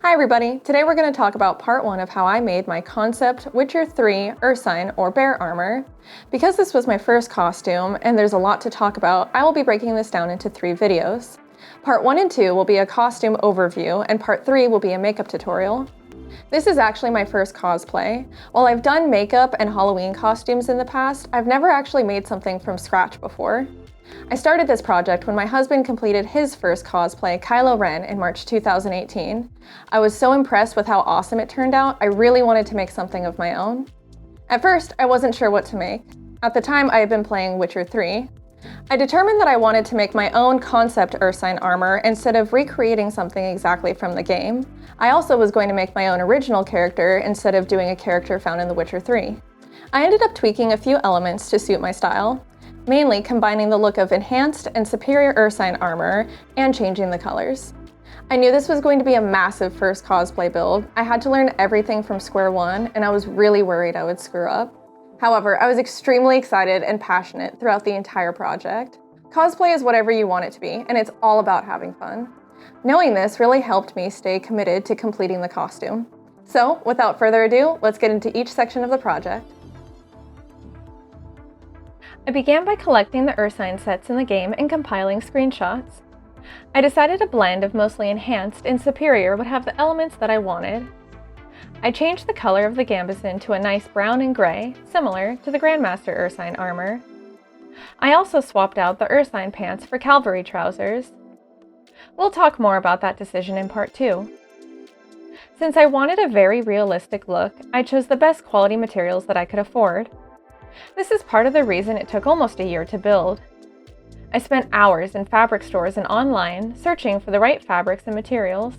Hi everybody! Today we're going to talk about part 1 of how I made my concept Witcher 3 Ursine or bear armor. Because this was my first costume and there's a lot to talk about, I will be breaking this down into 3 videos. Part 1 and 2 will be a costume overview and part 3 will be a makeup tutorial. This is actually my first cosplay. While I've done makeup and Halloween costumes in the past, I've never actually made something from scratch before. I started this project when my husband completed his first cosplay, Kylo Ren, in March 2018. I was so impressed with how awesome it turned out, I really wanted to make something of my own. At first, I wasn't sure what to make. At the time, I had been playing Witcher 3. I determined that I wanted to make my own concept Ursine armor instead of recreating something exactly from the game. I also was going to make my own original character instead of doing a character found in The Witcher 3. I ended up tweaking a few elements to suit my style, mainly combining the look of enhanced and superior Ursine armor and changing the colors. I knew this was going to be a massive first cosplay build. I had to learn everything from square one, and I was really worried I would screw up. However, I was extremely excited and passionate throughout the entire project. Cosplay is whatever you want it to be, and it's all about having fun. Knowing this really helped me stay committed to completing the costume. So, without further ado, let's get into each section of the project. I began by collecting the Ursine sets in the game and compiling screenshots. I decided a blend of mostly enhanced and superior would have the elements that I wanted. I changed the color of the gambeson to a nice brown and gray, similar to the Grandmaster Ursine armor. I also swapped out the Ursine pants for cavalry trousers. We'll talk more about that decision in part 2. Since I wanted a very realistic look, I chose the best quality materials that I could afford. This is part of the reason it took almost a year to build. I spent hours in fabric stores and online searching for the right fabrics and materials.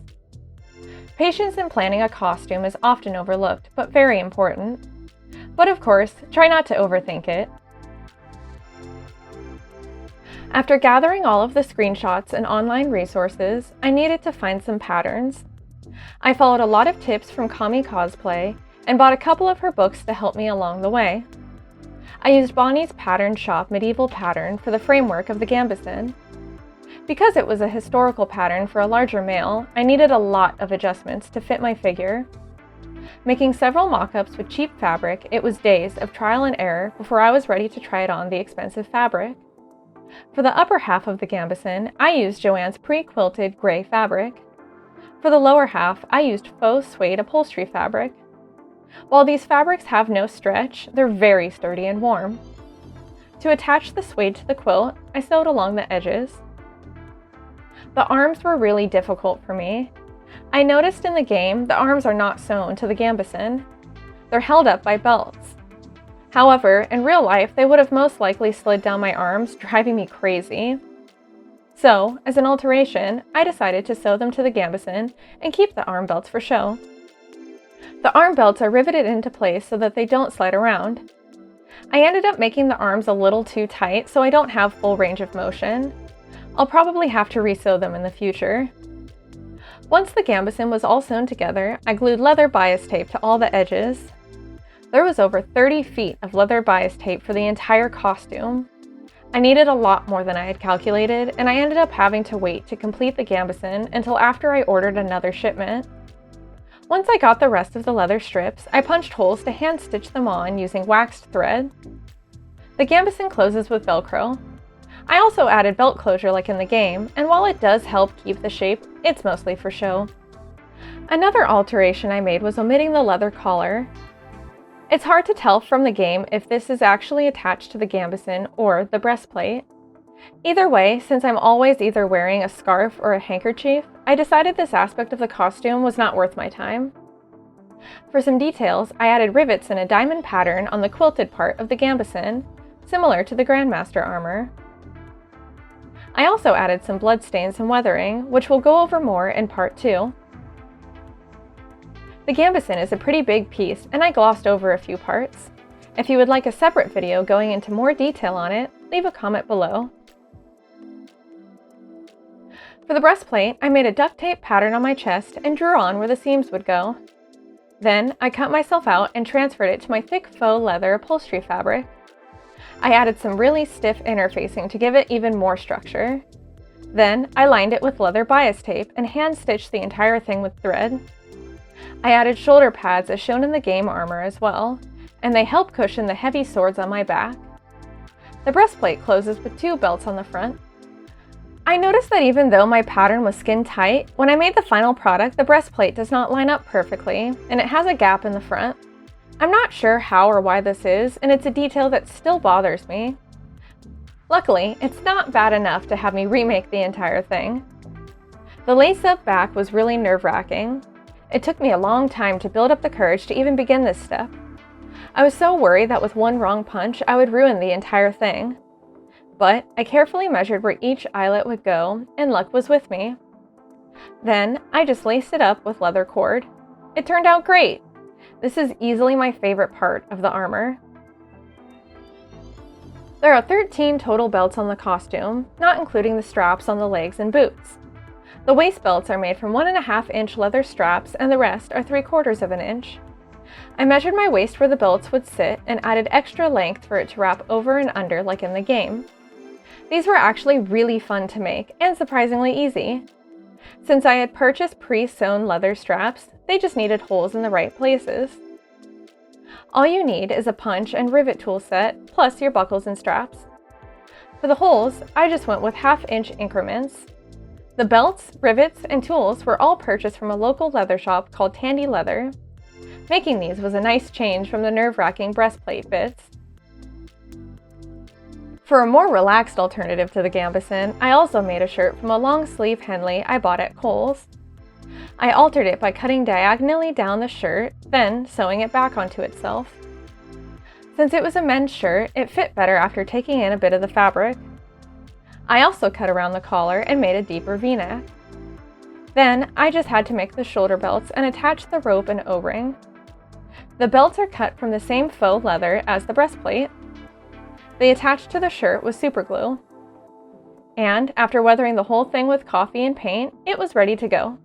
Patience in planning a costume is often overlooked, but very important. But of course, try not to overthink it. After gathering all of the screenshots and online resources, I needed to find some patterns. I followed a lot of tips from Kami Cosplay and bought a couple of her books to help me along the way. I used Bonnie's Pattern Shop medieval pattern for the framework of the gambeson. Because it was a historical pattern for a larger male, I needed a lot of adjustments to fit my figure. Making several mock-ups with cheap fabric, it was days of trial and error before I was ready to try it on the expensive fabric. For the upper half of the gambeson, I used Joann's pre-quilted gray fabric. For the lower half, I used faux suede upholstery fabric. While these fabrics have no stretch, they're very sturdy and warm. To attach the suede to the quilt, I sewed along the edges. The arms were really difficult for me. I noticed in the game the arms are not sewn to the gambeson. They're held up by belts. However, in real life, they would have most likely slid down my arms, driving me crazy. So, as an alteration, I decided to sew them to the gambeson and keep the arm belts for show. The arm belts are riveted into place so that they don't slide around. I ended up making the arms a little too tight so I don't have full range of motion. I'll probably have to resew them in the future. Once the gambeson was all sewn together, I glued leather bias tape to all the edges. There was over 30 feet of leather bias tape for the entire costume. I needed a lot more than I had calculated, and I ended up having to wait to complete the gambeson until after I ordered another shipment. Once I got the rest of the leather strips, I punched holes to hand stitch them on using waxed thread. The gambeson closes with Velcro. I also added belt closure like in the game, and while it does help keep the shape, it's mostly for show. Another alteration I made was omitting the leather collar. It's hard to tell from the game if this is actually attached to the gambeson or the breastplate. Either way, since I'm always either wearing a scarf or a handkerchief, I decided this aspect of the costume was not worth my time. For some details, I added rivets in a diamond pattern on the quilted part of the gambeson, similar to the Grandmaster armor. I also added some bloodstains and weathering, which we'll go over more in part 2. The gambeson is a pretty big piece, and I glossed over a few parts. If you would like a separate video going into more detail on it, leave a comment below. For the breastplate, I made a duct tape pattern on my chest and drew on where the seams would go. Then, I cut myself out and transferred it to my thick faux leather upholstery fabric. I added some really stiff interfacing to give it even more structure. Then I lined it with leather bias tape and hand-stitched the entire thing with thread. I added shoulder pads as shown in the game armor as well, and they help cushion the heavy swords on my back. The breastplate closes with 2 belts on the front. I noticed that even though my pattern was skin tight, when I made the final product, the breastplate does not line up perfectly, and it has a gap in the front. I'm not sure how or why this is, and it's a detail that still bothers me. Luckily, it's not bad enough to have me remake the entire thing. The lace-up back was really nerve-wracking. It took me a long time to build up the courage to even begin this step. I was so worried that with one wrong punch, I would ruin the entire thing. But I carefully measured where each eyelet would go, and luck was with me. Then, I just laced it up with leather cord. It turned out great! This is easily my favorite part of the armor. There are 13 total belts on the costume, not including the straps on the legs and boots. The waist belts are made from 1.5-inch leather straps, and the rest are 3/4 of an inch. I measured my waist where the belts would sit and added extra length for it to wrap over and under like in the game. These were actually really fun to make and surprisingly easy. Since I had purchased pre-sewn leather straps, they just needed holes in the right places. All you need is a punch and rivet tool set, plus your buckles and straps. For the holes, I just went with 1/2-inch increments. The belts, rivets, and tools were all purchased from a local leather shop called Tandy Leather. Making these was a nice change from the nerve-wracking breastplate bits. For a more relaxed alternative to the gambeson, I also made a shirt from a long-sleeve Henley I bought at Kohl's. I altered it by cutting diagonally down the shirt, then sewing it back onto itself. Since it was a men's shirt, it fit better after taking in a bit of the fabric. I also cut around the collar and made a deeper V-neck. Then, I just had to make the shoulder belts and attach the rope and O-ring. The belts are cut from the same faux leather as the breastplate. They attached to the shirt with super glue. And after weathering the whole thing with coffee and paint, it was ready to go.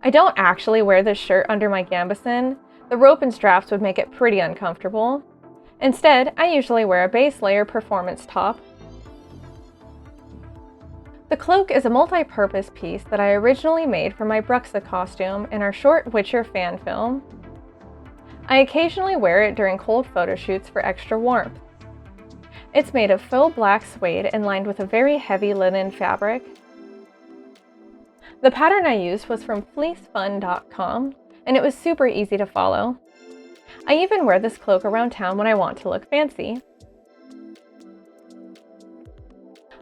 I don't actually wear this shirt under my gambeson. The rope and straps would make it pretty uncomfortable. Instead, I usually wear a base layer performance top. The cloak is a multi-purpose piece that I originally made for my Bruxa costume in our short Witcher fan film. I occasionally wear it during cold photo shoots for extra warmth. It's made of faux black suede and lined with a very heavy linen fabric. The pattern I used was from fleecefun.com, and it was super easy to follow. I even wear this cloak around town when I want to look fancy.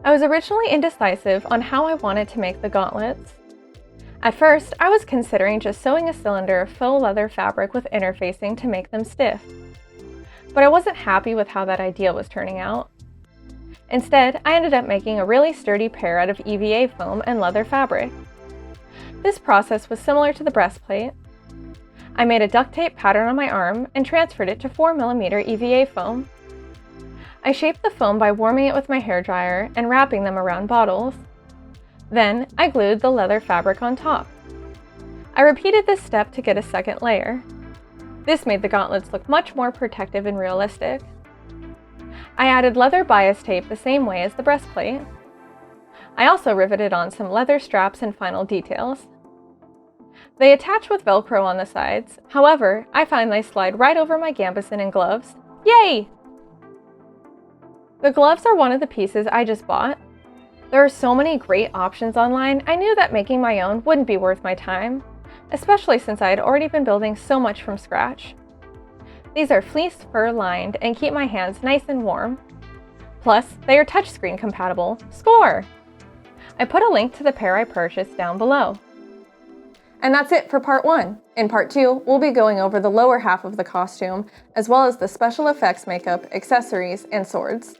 I was originally indecisive on how I wanted to make the gauntlets. At first, I was considering just sewing a cylinder of faux leather fabric with interfacing to make them stiff. But I wasn't happy with how that idea was turning out. Instead, I ended up making a really sturdy pair out of EVA foam and leather fabric. This process was similar to the breastplate. I made a duct tape pattern on my arm and transferred it to 4mm EVA foam. I shaped the foam by warming it with my hairdryer and wrapping them around bottles. Then, I glued the leather fabric on top. I repeated this step to get a second layer. This made the gauntlets look much more protective and realistic. I added leather bias tape the same way as the breastplate. I also riveted on some leather straps and final details. They attach with Velcro on the sides, however, I find they slide right over my gambeson and gloves. Yay! The gloves are one of the pieces I just bought. There are so many great options online, I knew that making my own wouldn't be worth my time, especially since I had already been building so much from scratch. These are fleece fur lined and keep my hands nice and warm. Plus, they are touchscreen compatible. Score! I put a link to the pair I purchased down below. And that's it for part 1. In part 2, we'll be going over the lower half of the costume, as well as the special effects makeup, accessories, and swords.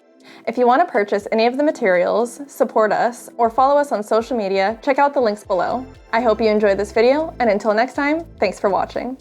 If you want to purchase any of the materials, support us, or follow us on social media, check out the links below. I hope you enjoyed this video, and until next time, thanks for watching.